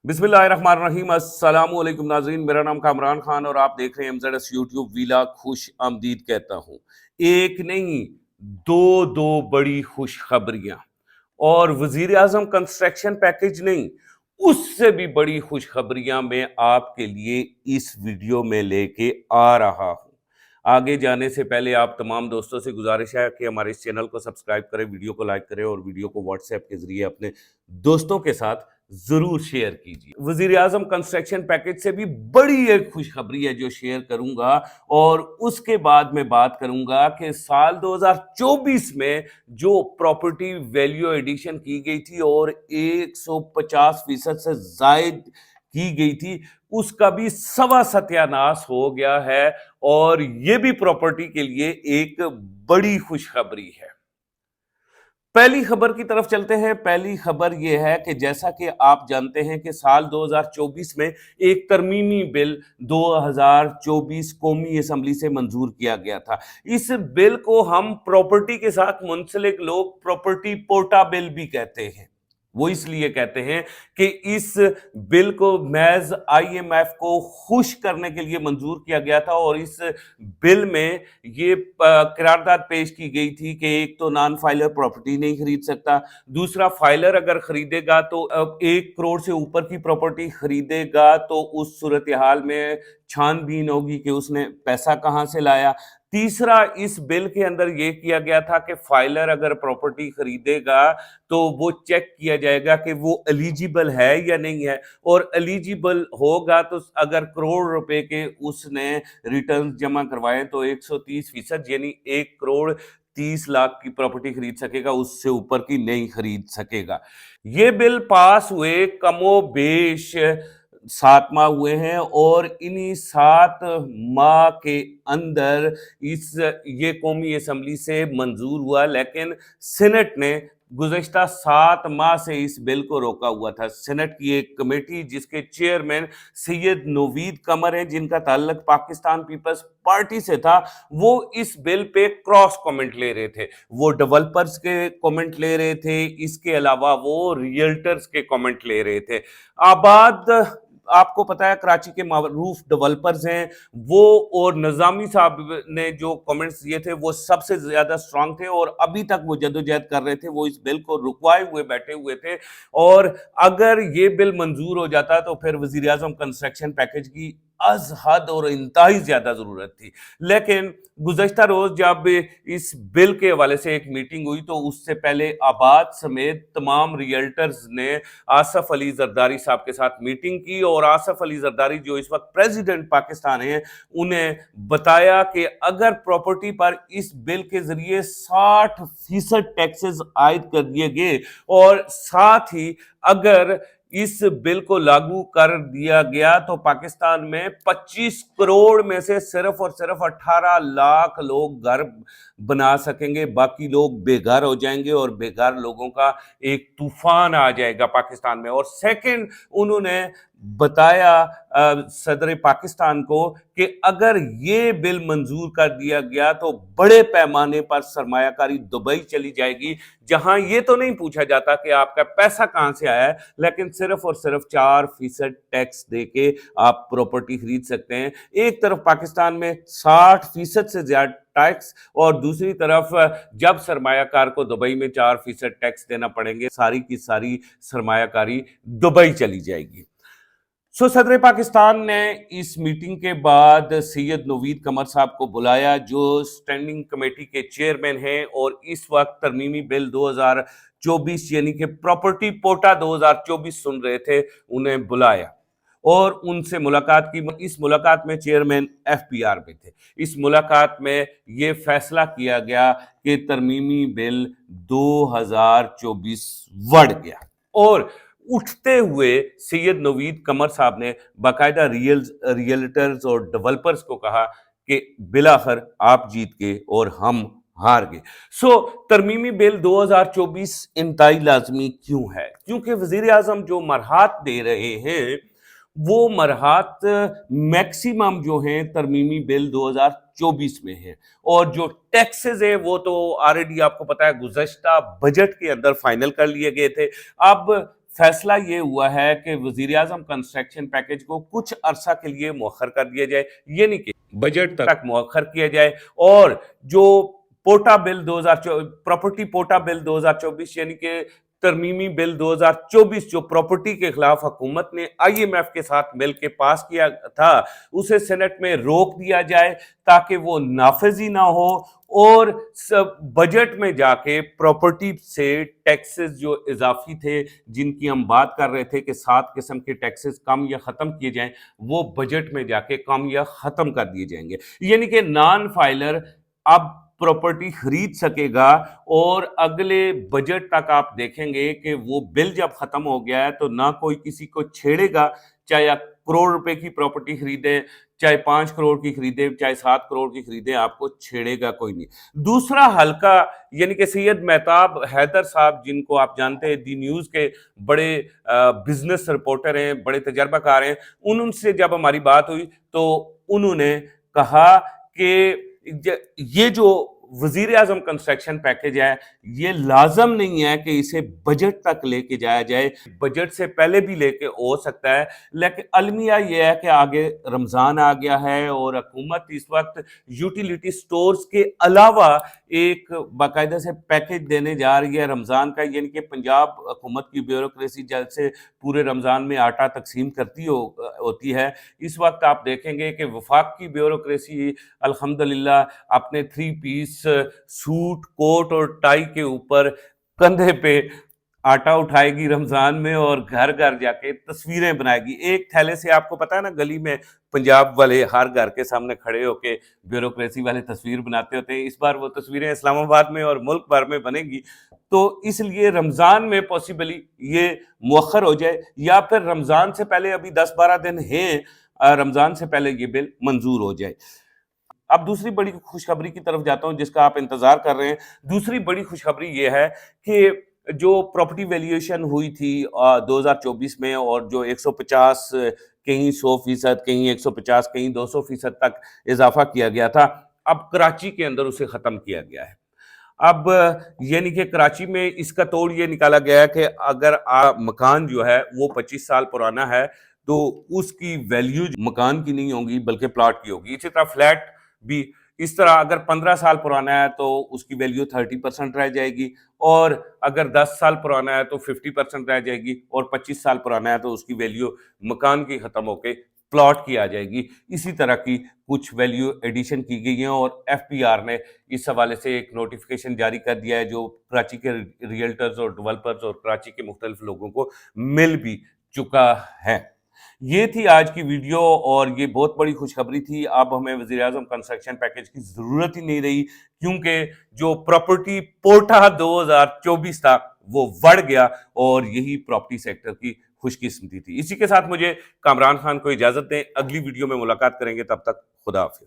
बिस्मिल्लाहिर्रहमानिर्रहीम। अस्सलाम वालेकुम नाज़रीन, मेरा नाम कामरान खान और आप देख रहे हैं एमजेडएस यूट्यूब वीला। खुश आमदीद कहता हूँ। एक नहीं, दो दो बड़ी खुशखबरियां, और वजीर आजम कंस्ट्रक्शन पैकेज नहीं, उससे भी बड़ी खुशखबरियां मैं आपके लिए इस वीडियो में लेके आ रहा हूँ। आगे जाने से पहले आप तमाम दोस्तों से गुजारिश है कि हमारे इस चैनल को सब्सक्राइब करें, वीडियो को लाइक करें और वीडियो को व्हाट्सएप के जरिए अपने दोस्तों के साथ जरूर शेयर कीजिए। वजीर आजम कंस्ट्रक्शन पैकेज से भी बड़ी एक खुशखबरी है जो शेयर करूंगा, और उसके बाद मैं बात करूंगा कि साल 2024 में जो प्रॉपर्टी वैल्यू एडिशन की गई थी और 150% से जायद की गई थी, उसका भी सवा सत्यानाश हो गया है। और यह भी प्रॉपर्टी के लिए एक बड़ी खुशखबरी है। पहली खबर की तरफ चलते हैं। पहली खबर यह है कि जैसा कि आप जानते हैं कि साल 2024 में एक तरमीमी बिल 2024 कौमी असम्बली से मंजूर किया गया था। इस बिल को हम प्रॉपर्टी के साथ मुंसलिक लोग प्रॉपर्टी पोर्टा बिल भी कहते हैं। वो इसलिए कहते हैं कि इस बिल को महज आईएमएफ को खुश करने के लिए मंजूर किया गया था, और इस बिल में ये करारदाद पेश की गई थी कि एक तो नॉन फाइलर प्रॉपर्टी नहीं खरीद सकता, दूसरा फाइलर अगर खरीदेगा तो 1 करोड़ से ऊपर की प्रॉपर्टी खरीदेगा तो उस सूरत हाल में छानबीन होगी कि उसने पैसा कहां से लाया। तीसरा, इस बिल के अंदर यह किया गया था कि फाइलर अगर प्रॉपर्टी खरीदेगा तो वो चेक किया जाएगा कि वो एलिजिबल है या नहीं है, और एलिजिबल होगा तो अगर करोड़ रुपए के उसने रिटर्न जमा करवाए तो 130% यानी 1 करोड़ 30 लाख की प्रॉपर्टी खरीद सकेगा, उससे ऊपर की नहीं खरीद सकेगा। ये बिल पास हुए कमो बेश 7 माह हुए हैं, और इन्हीं 7 माह के अंदर ये कौमी असम्बली से मंजूर हुआ, लेकिन सेनेट ने गुज़श्ता 7 माह से इस बिल को रोका हुआ था। सेनेट की एक कमेटी जिसके चेयरमैन सैयद नवीद कमर हैं, जिनका ताल्लुक पाकिस्तान पीपल्स पार्टी से था, वो इस बिल पे क्रॉस कमेंट ले रहे थे। वो डेवलपर्स के कमेंट ले रहे थे, इसके अलावा वो रियल्टर्स के कमेंट ले रहे थे। आबाद, आपको पता है, कराची के मारूफ डेवलपर्स हैं वो, और निजामी साहब ने जो कमेंट्स दिए थे वो सबसे ज्यादा स्ट्रांग थे, और अभी तक वो जदोजहद कर रहे थे, वो इस बिल को रुकवाए हुए बैठे हुए थे। और अगर ये बिल मंजूर हो जाता तो फिर वजीर आजम कंस्ट्रक्शन पैकेज की अज हद और इंतहाई ज्यादा जरूरत थी। लेकिन गुज़श्ता रोज जब इस बिल के हवाले से एक मीटिंग हुई तो उससे पहले आबाद समेत तमाम रियल्टर्स ने आसफ अली जरदारी साहब के साथ मीटिंग की, और आसफ अली जरदारी जो इस वक्त प्रेसिडेंट पाकिस्तान हैं, उन्हें बताया कि अगर प्रॉपर्टी पर इस बिल के जरिए 60% टैक्सेस आयद कर दिए गए, और साथ ही अगर इस बिल को लागू कर दिया गया तो पाकिस्तान में 25 करोड़ में से सिर्फ और सिर्फ 18 लाख लोग घर बना सकेंगे, बाकी लोग बेघर हो जाएंगे, और बेघर लोगों का एक तूफान आ जाएगा पाकिस्तान में। और सेकंड, उन्होंने बताया सदर पाकिस्तान को कि अगर ये बिल मंजूर कर दिया गया तो बड़े पैमाने पर सरमायाकारी दुबई चली जाएगी, जहां ये तो नहीं पूछा जाता कि आपका पैसा कहां से आया है, लेकिन सिर्फ और सिर्फ 4% टैक्स देके आप प्रॉपर्टी खरीद सकते हैं। एक तरफ पाकिस्तान में 60% से ज्यादा टैक्स, और दूसरी तरफ जब सरमायाकार को दुबई में 4% टैक्स देना पड़ेंगे, सारी की सारी सरमायाकारी दुबई चली जाएगी। सदर पाकिस्तान ने इस मीटिंग के बाद सैयद नवीद कमर साहब को बुलाया, जो स्टैंडिंग कमेटी के चेयरमैन हैं और इस वक्त तरमीमी बिल 2024 यानी कि प्रॉपर्टी पोर्टा 2024 सुन रहे थे, उन्हें बुलाया और उनसे मुलाकात की। इस मुलाकात में चेयरमैन एफपीआर भी थे। इस मुलाकात में यह फैसला किया गया कि तरमीमी बिल 2024 बढ़ गया, और उठते हुए सैयद नवीद कमर साहब ने बाकायदा रियल्टर्स और डेवलपर्स को कहा कि बिलाखिर आप जीत गए और हम हार गए। तरमीमी बिल 2024 इंतहाई लाजमी क्यों है? क्योंकि वजीर आजम जो मरहात दे रहे हैं वो मरहात मैक्सिमम जो हैं तरमीमी बिल 2024 में है, और जो टैक्सेस है वो तो ऑलरेडी आपको पता है गुज़श्ता बजट के अंदर फाइनल कर लिए गए थे। अब फैसला ये हुआ है कि वजीर आजम कंस्ट्रक्शन पैकेज को कुछ अरसा के लिए मौखर कर दिया जाए, ये नहीं कि बजट तक मौखर किया जाए, और जो पोटा बिल 2024 प्रॉपर्टी पोटा बिल 2024 यानी कि तरमीमी बिल 2024 जो प्रॉपर्टी के खिलाफ हुकूमत ने आईएमएफ के साथ मिलकर पास किया था, उसे सेनेट में रोक दिया जाए ताकि वो नाफिज ना हो, और बजट में जाके प्रॉपर्टी से टैक्सेस जो इजाफी थे जिनकी हम बात कर रहे थे कि 7 किस्म के टैक्सेस कम या ख़त्म किए जाएं, वो बजट में जाके कम या ख़त्म कर दिए जाएंगे। यानी कि नॉन फाइलर अब प्रॉपर्टी खरीद सकेगा, और अगले बजट तक आप देखेंगे कि वो बिल जब खत्म हो गया है तो ना कोई किसी को छेड़ेगा, चाहे आप करोड़ रुपए की प्रॉपर्टी खरीदे, चाहे 5 करोड़ की खरीदे, चाहे 7 करोड़ की खरीदे, आपको छेड़ेगा कोई नहीं। दूसरा हल्का यानी कि सैयद मेहताब हैदर साहब, जिनको आप जानते हैं दी न्यूज़ के बड़े बिजनेस रिपोर्टर हैं, बड़े तजर्बाकार हैं, उनसे जब हमारी बात हुई तो उन्होंने कहा कि ये जो वजीर आजम कंस्ट्रक्शन पैकेज है, ये लाजम नहीं है कि इसे बजट तक लेके जाया जाए, बजट से पहले भी लेके हो सकता है, लेकिन अलमिया ये है कि आगे रमज़ान आ गया है और हुकूमत इस वक्त यूटिलिटी स्टोर्स के अलावा एक बाकायदा से पैकेज देने जा रही है रमज़ान का, यानी कि पंजाब हुकूमत की ब्यूरोक्रेसी जैसे पूरे रमज़ान में आटा तकसीम करती होती है, इस वक्त आप देखेंगे कि वफाक की ब्यूरोक्रेसी अल्हम्दुलिल्लाह अपने 3 पीस सूट कोट और टाई के ऊपर कंधे पे आटा उठाएगी रमजान में और घर घर जाके तस्वीरें बनाएगी। एक थैले से, आपको पता है ना, गली में पंजाब वाले हर घर के सामने खड़े होके ब्यूरोक्रेसी वाले तस्वीर बनाते होते हैं। इस बार वो तस्वीरें इस्लामाबाद में और मुल्क भर में बनेगी, तो इसलिए रमजान में पॉसिबली ये मुअख्खर हो जाए, या फिर रमजान से पहले, अभी 10-12 दिन हैं, रमजान से पहले ये बिल मंजूर हो जाए। अब दूसरी बड़ी खुशखबरी की तरफ जाता हूं जिसका आप इंतजार कर रहे हैं। दूसरी बड़ी खुशखबरी ये है कि जो प्रॉपर्टी वैल्यूएशन हुई थी 2024 में, और जो 150, कहीं 100%, कहीं 150, कहीं 200% तक इजाफा किया गया था, अब कराची के अंदर उसे ख़त्म किया गया है। अब यानी कि कराची में इसका तोड़ ये निकाला गया है कि अगर मकान जो है वो 25 साल पुराना है तो उसकी वैल्यू मकान की नहीं होगी बल्कि प्लॉट की होगी। इसी तरह फ्लैट भी इस तरह, अगर 15 साल पुराना है तो उसकी वैल्यू 30% रह जाएगी, और अगर 10 साल पुराना है तो 50% रह जाएगी, और 25 साल पुराना है तो उसकी वैल्यू मकान की खत्म होके प्लॉट की आ जाएगी। इसी तरह की कुछ वैल्यू एडिशन की गई है, और एफपीआर ने इस हवाले से एक नोटिफिकेशन जारी कर दिया है जो कराची के रियल्टर्स और डेवलपर्स और कराची के मुख्तलिफ लोगों को मिल भी चुका है। ये थी आज की वीडियो, और ये बहुत बड़ी खुशखबरी थी। अब हमें वज़ीर आज़म कंस्ट्रक्शन पैकेज की ज़रूरत ही नहीं रही, क्योंकि जो प्रॉपर्टी पोटा 2024 था वो बढ़ गया, और यही प्रॉपर्टी सेक्टर की खुशकिस्मती थी। इसी के साथ मुझे कामरान खान को इजाज़त दें, अगली वीडियो में मुलाकात करेंगे, तब तक खुदा हाफिज़।